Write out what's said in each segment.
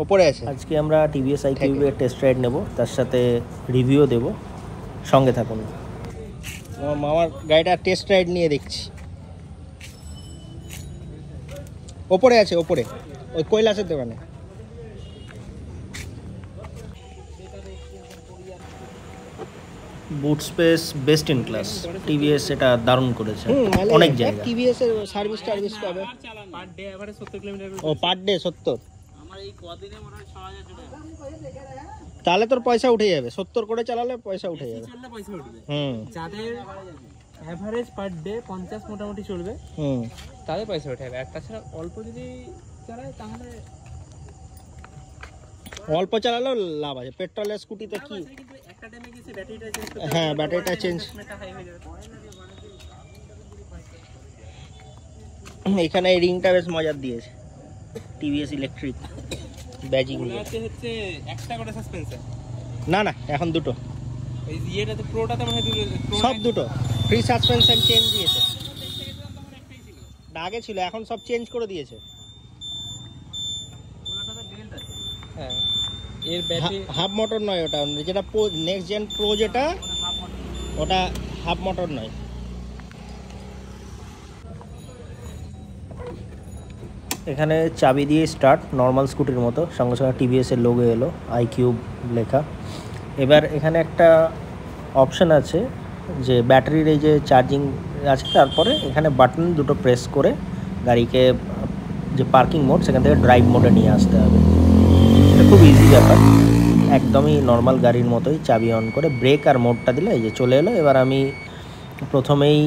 ওপরে আছে। আজকে আমরা টিভিএস আইকিউবের টেস্ট রাইড নেব, তার সাথে রিভিউ দেব, সঙ্গে থাকুন। মামার গাড়িটা টেস্ট রাইড নিয়ে দেখছি। ওপরে আছে, ওপরে ওই কৈলাসের দোকানে। বুট space best in class, TVS এটা দারুণ করেছে। অনেক জায়গা টিভিএস এর সার্ভিস টার্ভিস পাবে। Per day average 70 kilometre. ও পার ডে 70। আমার এই কদিনে মনে হয় 6000 চলে যাবে। তাহলে তোর পয়সা উঠে যাবে, 70 করে চালালে পয়সা উঠে যাবে। চললে পয়সা উঠবে। যাদের এভারেজ পার ডে 50 মোটামুটি চলবে, তাদের পয়সা উঠে যাবে। একটা ছাড়া অল্প যদি চালায় তাহলে অল্প চালালেও লাভ আছে। পেট্রোলের স্কুটিতে কি একটা টাইমে গেছে ব্যাটারিটা চেঞ্জ করতে, হ্যাঁ ব্যাটারিটা চেঞ্জ। এখানে এই রিংটা বেশ মজার দিয়েছে, টিভিএস ইলেকট্রিক ব্যাজিং। হচ্ছে একটা করে সাসপেনশন। না না, এখন দুটো। এই ইয়েটাতে প্রোটাতে মনে হয় সব দুটো ফ্রি সাসপেনশন চেঞ্জ দিয়েছে। আগে ছিল, এখন সব চেঞ্জ করে দিয়েছে। হ্যাঁ, এর ব্যাটারি হাফ মোটর নয় ওটা, যেটা নেক্সট জেন প্রো যেটা, ওটা হাফ মোটর নয়। এখানে চাবি দিয়ে স্টার্ট, নর্মাল স্কুটির মতো, সঙ্গে সঙ্গে টিভিএসের লোগো এলো, আইকিউব লেখা। এবার এখানে একটা অপশান আছে যে ব্যাটারির এই যে চার্জিং আছে, তারপরে এখানে বাটন দুটো প্রেস করে গাড়িকে যে পার্কিং মোড সেখান থেকে ড্রাইভ মোডে নিয়ে আসতে হবে। এটা খুব ইজি ব্যাপার, একদমই নর্মাল গাড়ির মতোই। চাবি অন করে ব্রেক আর মোডটা দিলে এই যে চলে এলো। এবার আমি প্রথমেই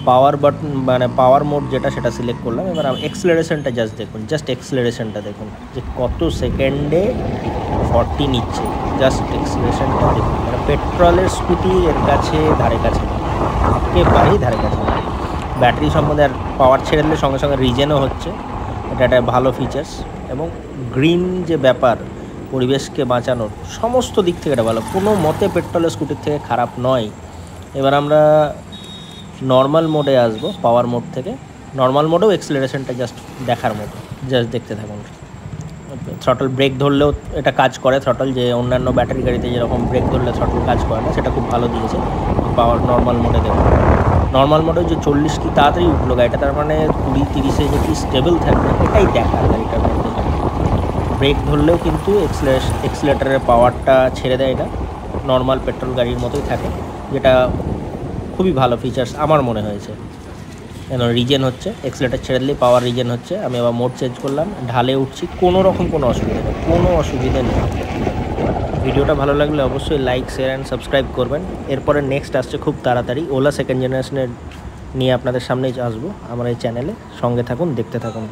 পাওয়ার বাটন মানে পাওয়ার মোড যেটা, সেটা সিলেক্ট করলাম। এবার এক্সেলারেশনটা জাস্ট দেখুন, জাস্ট এক্সেলারেশনটা দেখুন যে কত সেকেন্ডে 40 নিচ্ছে। জাস্ট এক্সেলারেশনটা দেখুন, মানে পেট্রোলের স্কুটি এর কাছে ধারে কাছে, একেবারেই ধারে কাছে। ব্যাটারি সম্বন্ধে আর পাওয়ার ছেড়ে দিলে সঙ্গে সঙ্গে রিজেনও হচ্ছে, এটা একটা ভালো ফিচার্স। এবং গ্রিন যে ব্যাপার, পরিবেশকে বাঁচানোর সমস্ত দিক থেকে এটা ভালো, কোনো মতে পেট্রোলের স্কুটির থেকে খারাপ নয়। এবার আমরা নর্মাল মোডে আসবো, পাওয়ার মোড থেকে। নর্মাল মোডেও এক্সেলারেশনটা জাস্ট দেখার মতো, জাস্ট দেখতে থাকুন। থ্রটল ব্রেক ধরলেও এটা কাজ করে, থ্রটল যে অন্যান্য ব্যাটারি গাড়িতে যেরকম ব্রেক ধরলে থ্রটল কাজ করে না, সেটা খুব ভালো দিয়েছে। পাওয়ার নর্মাল মোডে দেখুন, নর্মাল মোডে যে 40 কি তাড়াতাড়ি উঠলো গাড়িটা, তার মানে 20-30-এ যে কি স্টেবল থাকবে এটাই দেখার গাড়িটার মধ্যে। ব্রেক ধরলেও কিন্তু এক্সিলেটারের পাওয়ারটা ছেড়ে দেয়, এটা নর্মাল পেট্রোল গাড়ির মতোই থাকে, যেটা খুবই ভালো ফিচার্স আমার মনে হয়েছে। কেন রিজেন হচ্ছে, এক্সিলেটার ছেড়ে দিলেই পাওয়ার রিজেন হচ্ছে। আমি আবার মোড চেঞ্জ করলাম, ঢালে উঠছি, কোনো রকম কোনো অসুবিধা নেই, কোনো অসুবিধা নেই। ভিডিওটা ভালো লাগলে অবশ্যই লাইক, শেয়ার অ্যান্ড সাবস্ক্রাইব করবেন। এরপরে নেক্সট আসছে খুব তাড়াতাড়ি, ওলা সেকেন্ড জেনারেশনের নিয়ে আপনাদের সামনেই আসবো আমার এই চ্যানেলে। সঙ্গে থাকুন, দেখতে থাকুন।